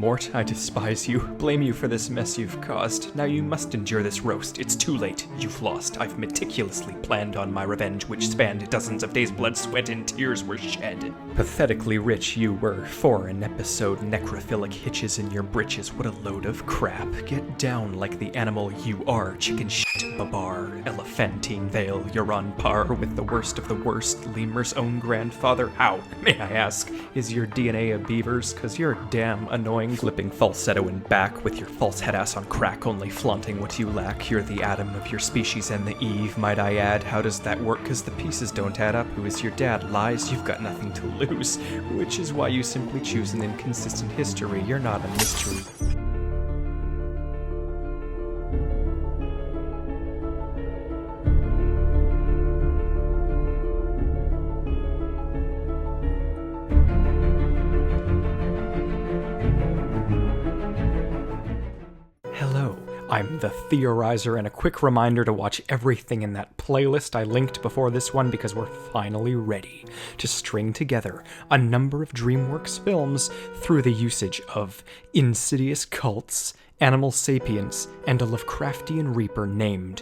Mort, I despise you. Blame you for this mess you've caused. Now you must endure this roast. It's too late. You've lost. I've meticulously planned on my revenge, which spanned dozens of days. Blood, sweat, and tears were shed. Pathetically rich you were. For an episode, necrophilic hitches in your britches. What a load of crap. Get down like the animal you are. Chicken shit, babar, elephantine veil. You're on par with the worst of the worst. Lemur's own grandfather. How, may I ask, is your DNA a beaver's? 'Cause you're damn annoying. Flipping falsetto and back with your false head ass on crack, only flaunting what you lack. You're the Adam of your species and the Eve, might I add. How does that work? 'Cause the pieces don't add up. Who is your dad? Lies. You've got nothing to lose, which is why you simply choose an inconsistent history. You're not a mystery. I'm the Theorizer, and a quick reminder to watch everything in that playlist I linked before this one because we're finally ready to string together a number of Dreamworks films through the usage of insidious cults, animal sapience, and a Lovecraftian reaper named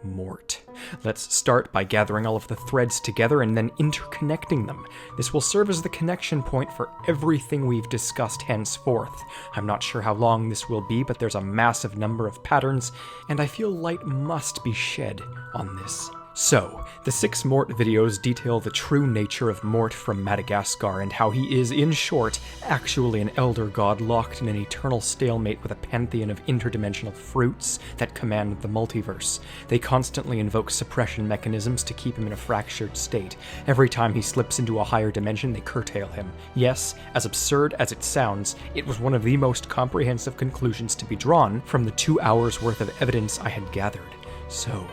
Mort. Let's start by gathering all of the threads together and then interconnecting them. This will serve as the connection point for everything we've discussed henceforth. I'm not sure how long this will be, but there's a massive number of patterns, and I feel light must be shed on this. So, the 6 Mort videos detail the true nature of Mort from Madagascar and how he is, in short, actually an elder god locked in an eternal stalemate with a pantheon of interdimensional fruits that command the multiverse. They constantly invoke suppression mechanisms to keep him in a fractured state. Every time he slips into a higher dimension, they curtail him. Yes, as absurd as it sounds, it was one of the most comprehensive conclusions to be drawn from the 2 hours worth of evidence I had gathered. So,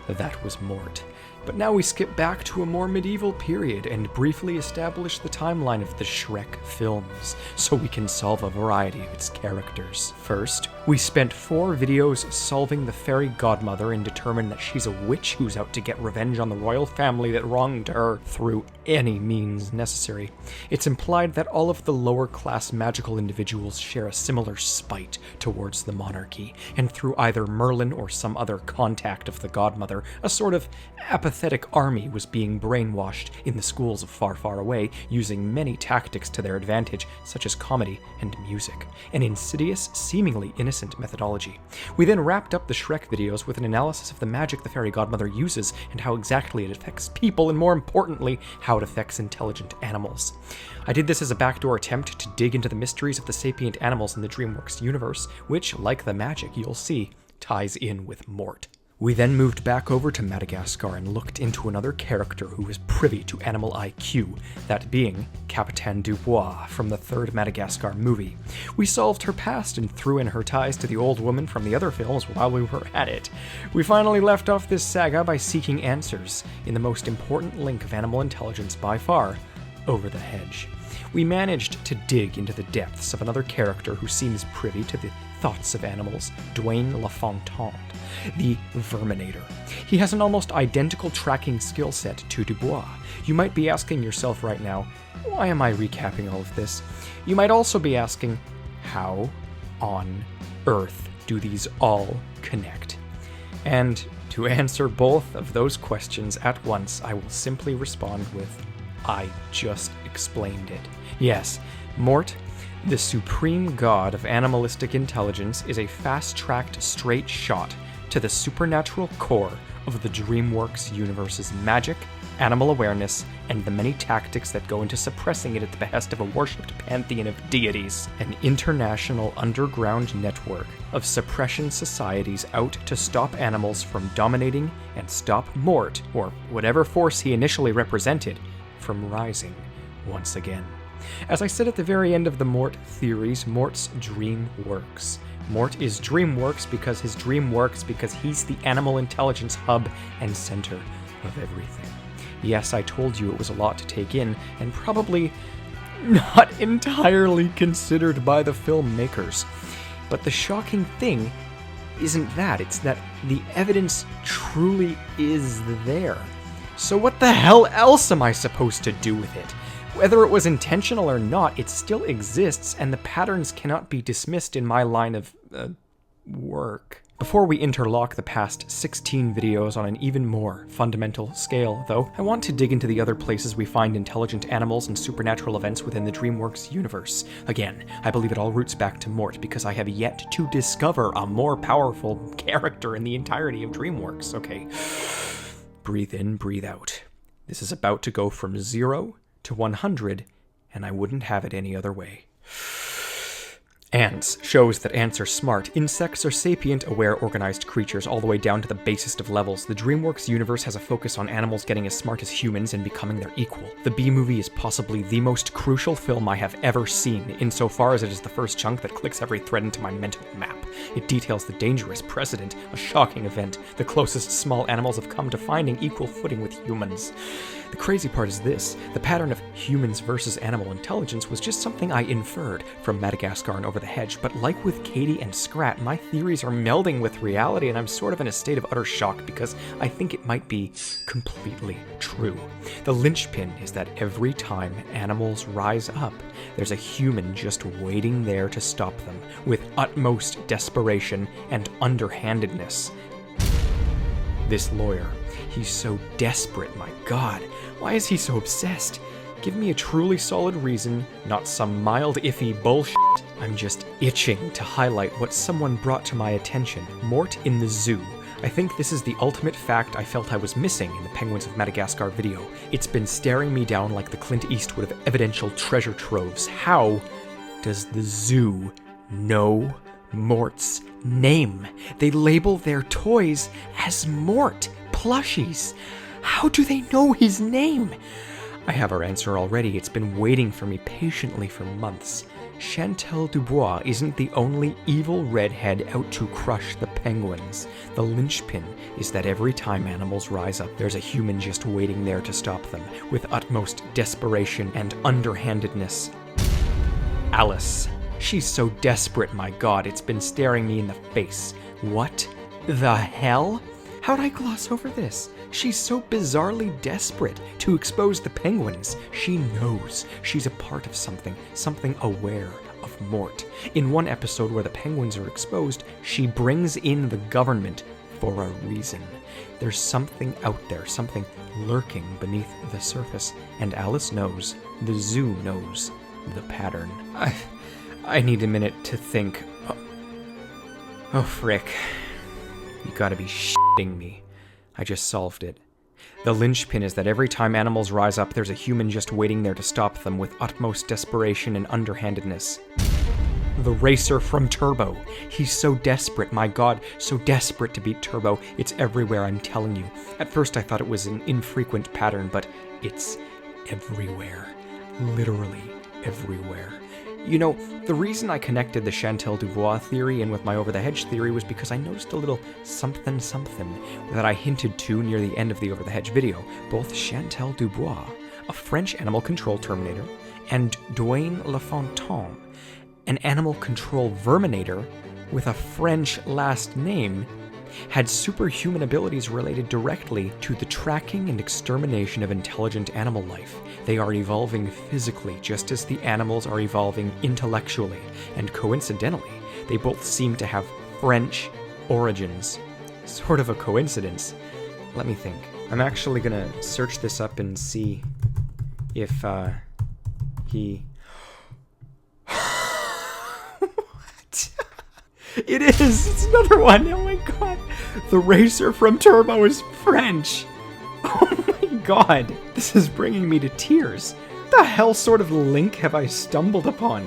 that was Mort. But now we skip back to a more medieval period and briefly establish the timeline of the Shrek films, so we can solve a variety of its characters. First, we spent 4 videos solving the fairy godmother and determined that she's a witch who's out to get revenge on the royal family that wronged her through any means necessary. It's implied that all of the lower class magical individuals share a similar spite towards the monarchy, and through either Merlin or some other contact of the godmother, a sort of apathetic army was being brainwashed in the schools of far, far away, using many tactics to their advantage, such as comedy and music, an insidious, seemingly innocent methodology. We then wrapped up the Shrek videos with an analysis of the magic the fairy godmother uses and how exactly it affects people, and more importantly, how it affects intelligent animals. I did this as a backdoor attempt to dig into the mysteries of the sapient animals in the Dreamworks universe, which, like the magic you'll see, ties in with Mort. We then moved back over to Madagascar and looked into another character who was privy to animal IQ, that being Capitaine Dubois from the 3rd Madagascar movie. We solved her past and threw in her ties to the old woman from the other films while we were at it. We finally left off this saga by seeking answers in the most important link of animal intelligence by far, Over the Hedge. We managed to dig into the depths of another character who seems privy to the thoughts of animals, Dwayne LaFontaine, the Verminator. He has an almost identical tracking skill set to Dubois. You might be asking yourself right now, why am I recapping all of this? You might also be asking, how on earth do these all connect? And to answer both of those questions at once, I will simply respond with, I just explained it. Yes, Mort, the supreme god of animalistic intelligence, is a fast-tracked straight shot to the supernatural core of the Dreamworks universe's magic, animal awareness, and the many tactics that go into suppressing it at the behest of a worshipped pantheon of deities, an international underground network of suppression societies out to stop animals from dominating and stop Mort, or whatever force he initially represented, from rising once again. As I said at the very end of the Mort theories, Mort's dream works. Mort is Dreamworks because his dream works because he's the animal intelligence hub and center of everything. Yes, I told you it was a lot to take in, and probably not entirely considered by the filmmakers. But the shocking thing isn't that, it's that the evidence truly is there. So what the hell else am I supposed to do with it? Whether it was intentional or not, it still exists, and the patterns cannot be dismissed in my line of work. Before we interlock the past 16 videos on an even more fundamental scale, though, I want to dig into the other places we find intelligent animals and supernatural events within the Dreamworks universe. Again, I believe it all roots back to Mort, because I have yet to discover a more powerful character in the entirety of Dreamworks. Okay, breathe in, breathe out. This is about to go from 0 to 100, and I wouldn't have it any other way. Ants shows that ants are smart. Insects are sapient, aware, organized creatures, all the way down to the basest of levels. The Dreamworks universe has a focus on animals getting as smart as humans and becoming their equal. The Bee Movie is possibly the most crucial film I have ever seen, insofar as it is the first chunk that clicks every thread into my mental map. It details the dangerous precedent, a shocking event, the closest small animals have come to finding equal footing with humans. The crazy part is this: the pattern of humans versus animal intelligence was just something I inferred from Madagascar and Over the Hedge, but like with Katie and Scrat, my theories are melding with reality, and I'm sort of in a state of utter shock because I think it might be completely true. The linchpin is that every time animals rise up, there's a human just waiting there to stop them, with utmost desperation and underhandedness. This lawyer, he's so desperate, my god. Why is he so obsessed? Give me a truly solid reason, not some mild iffy bullshit. I'm just itching to highlight what someone brought to my attention. Mort in the zoo. I think this is the ultimate fact I felt I was missing in the Penguins of Madagascar video. It's been staring me down like the Clint Eastwood of evidential treasure troves. How does the zoo know Mort's name? They label their toys as Mort plushies. How do they know his name? I have our answer already. It's been waiting for me patiently for months. Chantal Dubois isn't the only evil redhead out to crush the penguins. The linchpin is that every time animals rise up, there's a human just waiting there to stop them, with utmost desperation and underhandedness. Alice. She's so desperate, my god, it's been staring me in the face. What the hell? How'd I gloss over this? She's so bizarrely desperate to expose the penguins. She knows she's a part of something aware of Mort. In one episode where the penguins are exposed, she brings in the government for a reason. There's something out there, something lurking beneath the surface, and Alice knows, the zoo knows, the pattern. I need a minute to think. Oh, frick. You gotta be shitting me. I just solved it. The linchpin is that every time animals rise up, there's a human just waiting there to stop them, with utmost desperation and underhandedness. The racer from Turbo. He's so desperate, my god, so desperate to beat Turbo. It's everywhere, I'm telling you. At first I thought it was an infrequent pattern, but it's everywhere. Literally everywhere. You know, the reason I connected the Chantal Dubois theory in with my Over the Hedge theory was because I noticed a little something that I hinted to near the end of the Over the Hedge video. Both Chantal Dubois, a French animal control terminator, and Dwayne Lafontaine, an animal control verminator with a French last name, had superhuman abilities related directly to the tracking and extermination of intelligent animal life. They are evolving physically, just as the animals are evolving intellectually, and coincidentally, they both seem to have French origins. Sort of a coincidence. Let me think. I'm actually gonna search this up and see if, he... What? It is! It's another one! Oh my god! The racer from Turbo is French! Oh my god! This is bringing me to tears. What the hell sort of link have I stumbled upon?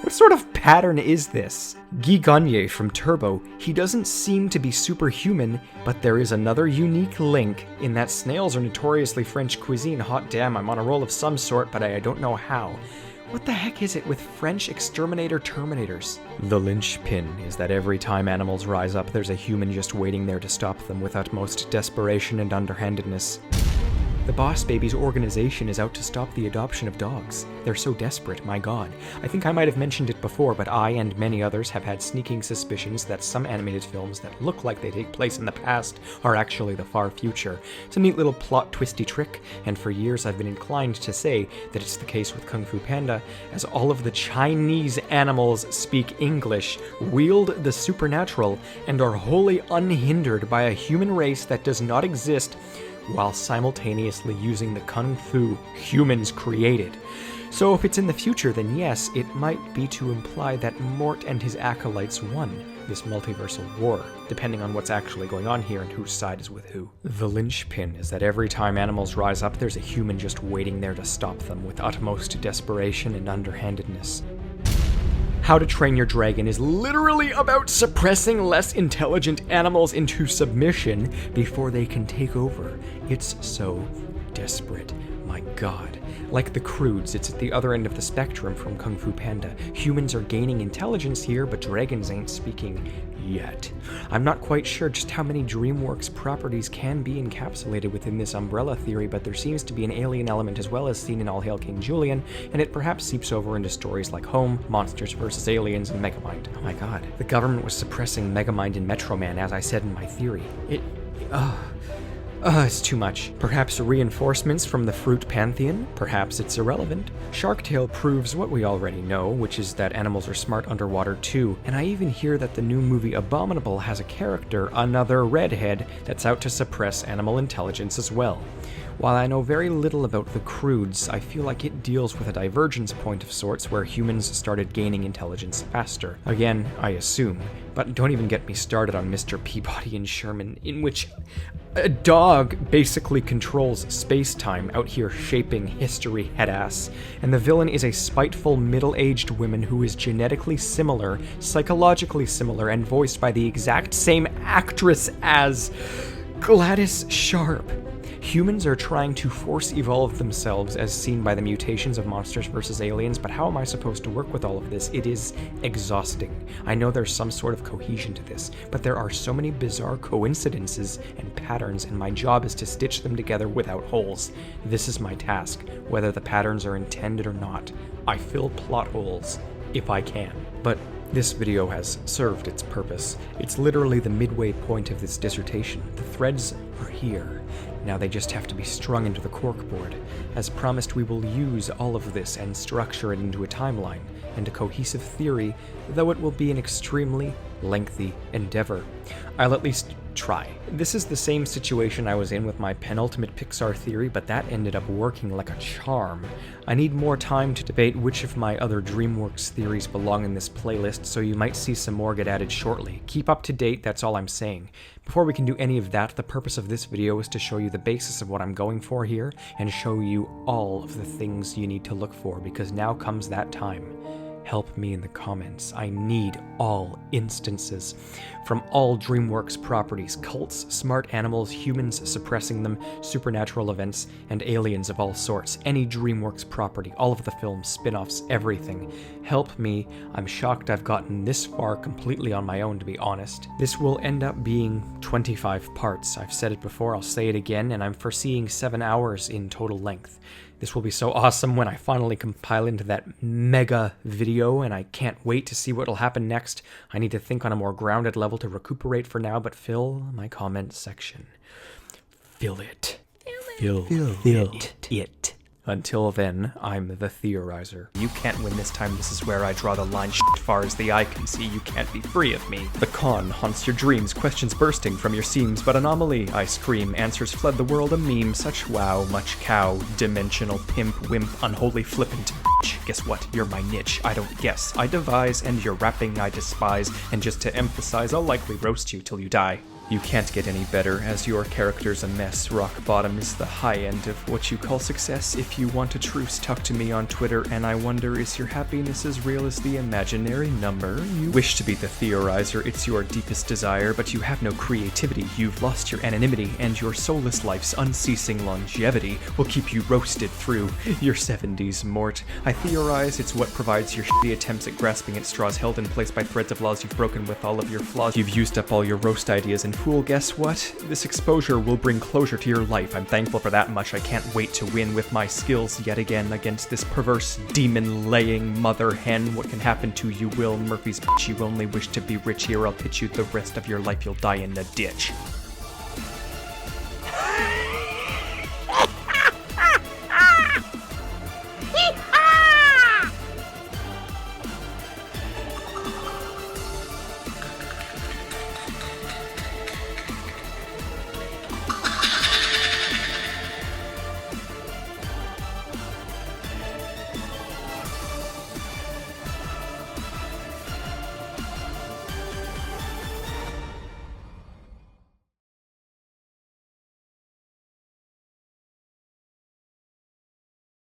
What sort of pattern is this? Guy Gagné from Turbo, he doesn't seem to be superhuman, but there is another unique link in that snails are notoriously French cuisine. Hot damn, I'm on a roll of some sort, but I don't know how. What the heck is it with French exterminator terminators? The linchpin is that every time animals rise up, there's a human just waiting there to stop them with utmost desperation and underhandedness. The Boss Babies organization is out to stop the adoption of dogs. They're so desperate, my god. I think I might have mentioned it before, but I and many others have had sneaking suspicions that some animated films that look like they take place in the past are actually the far future. It's a neat little plot twisty trick, and for years I've been inclined to say that it's the case with Kung Fu Panda, as all of the Chinese animals speak English, wield the supernatural, and are wholly unhindered by a human race that does not exist, while simultaneously using the kung fu humans created. So if it's in the future, then yes, it might be to imply that Mort and his acolytes won this multiversal war, depending on what's actually going on here and whose side is with who. The linchpin is that every time animals rise up, there's a human just waiting there to stop them with utmost desperation and underhandedness. How to Train Your Dragon is literally about suppressing less intelligent animals into submission before they can take over. It's so desperate. My god. Like the Croods, it's at the other end of the spectrum from Kung Fu Panda. Humans are gaining intelligence here, but dragons ain't speaking yet. I'm not quite sure just how many Dreamworks properties can be encapsulated within this umbrella theory, but there seems to be an alien element as well as seen in All Hail King Julian, and it perhaps seeps over into stories like Home, Monsters vs. Aliens, and Megamind. Oh my god. The government was suppressing Megamind and Metro Man, as I said in my theory. It's too much. Perhaps reinforcements from the fruit pantheon? Perhaps it's irrelevant. Shark Tale proves what we already know, which is that animals are smart underwater too, and I even hear that the new movie Abominable has a character, another redhead, that's out to suppress animal intelligence as well. While I know very little about the Croods, I feel like it deals with a divergence point of sorts where humans started gaining intelligence faster. Again, I assume. But don't even get me started on Mr. Peabody and Sherman, in which a dog basically controls space-time out here shaping history headass, and the villain is a spiteful middle-aged woman who is genetically similar, psychologically similar, and voiced by the exact same actress as Gladys Sharp. Humans are trying to force evolve themselves as seen by the mutations of Monsters vs. Aliens, but how am I supposed to work with all of this? It is exhausting. I know there's some sort of cohesion to this, but there are so many bizarre coincidences and patterns, and my job is to stitch them together without holes. This is my task, whether the patterns are intended or not. I fill plot holes, if I can. But this video has served its purpose. It's literally the midway point of this dissertation. The threads are here. Now they just have to be strung into the corkboard. As promised, we will use all of this and structure it into a timeline and a cohesive theory, though it will be an extremely lengthy endeavor. I'll at least try. This is the same situation I was in with my penultimate Pixar theory, but that ended up working like a charm. I need more time to debate which of my other Dreamworks theories belong in this playlist, so you might see some more get added shortly. Keep up to date, that's all I'm saying. Before we can do any of that, the purpose of this video is to show you the basis of what I'm going for here, and show you all of the things you need to look for, because now comes that time. Help me in the comments. I need all instances from all Dreamworks properties, cults, smart animals, humans suppressing them, supernatural events, and aliens of all sorts. Any Dreamworks property, all of the films, spin-offs, everything. Help me. I'm shocked I've gotten this far completely on my own, to be honest. This will end up being 25 parts. I've said it before, I'll say it again, and I'm foreseeing 7 hours in total length. This will be so awesome when I finally compile into that mega video, and I can't wait to see what'll happen next. I need to think on a more grounded level to recuperate for now, but fill my comment section. Fill it. Fill it. Until then, I'm the Theorizer. You can't win this time, this is where I draw the line. Far as the eye can see, you can't be free of me. The con haunts your dreams, questions bursting from your seams, but anomaly, I scream, answers fled the world a meme, such wow, much cow, dimensional pimp, wimp, unholy flippant bitch. Guess what? You're my niche. I don't guess, I devise, and your rapping I despise, and just to emphasize, I'll likely roast you till you die. You can't get any better, as your character's a mess. Rock bottom is the high end of what you call success. If you want a truce, talk to me on Twitter, and I wonder, is your happiness as real as the imaginary number? You wish to be the Theorizer, it's your deepest desire, but you have no creativity. You've lost your anonymity, and your soulless life's unceasing longevity will keep you roasted through your 70s, Mort. I theorize it's what provides your shitty attempts at grasping at straws held in place by threads of laws you've broken with all of your flaws. You've used up all your roast ideas and fool, guess what? This exposure will bring closure to your life. I'm thankful for that much. I can't wait to win with my skills yet again against this perverse, demon-laying mother hen. What can happen to you, Will Murphy's bitch? You only wish to be rich here. I'll pitch you the rest of your life. You'll die in the ditch.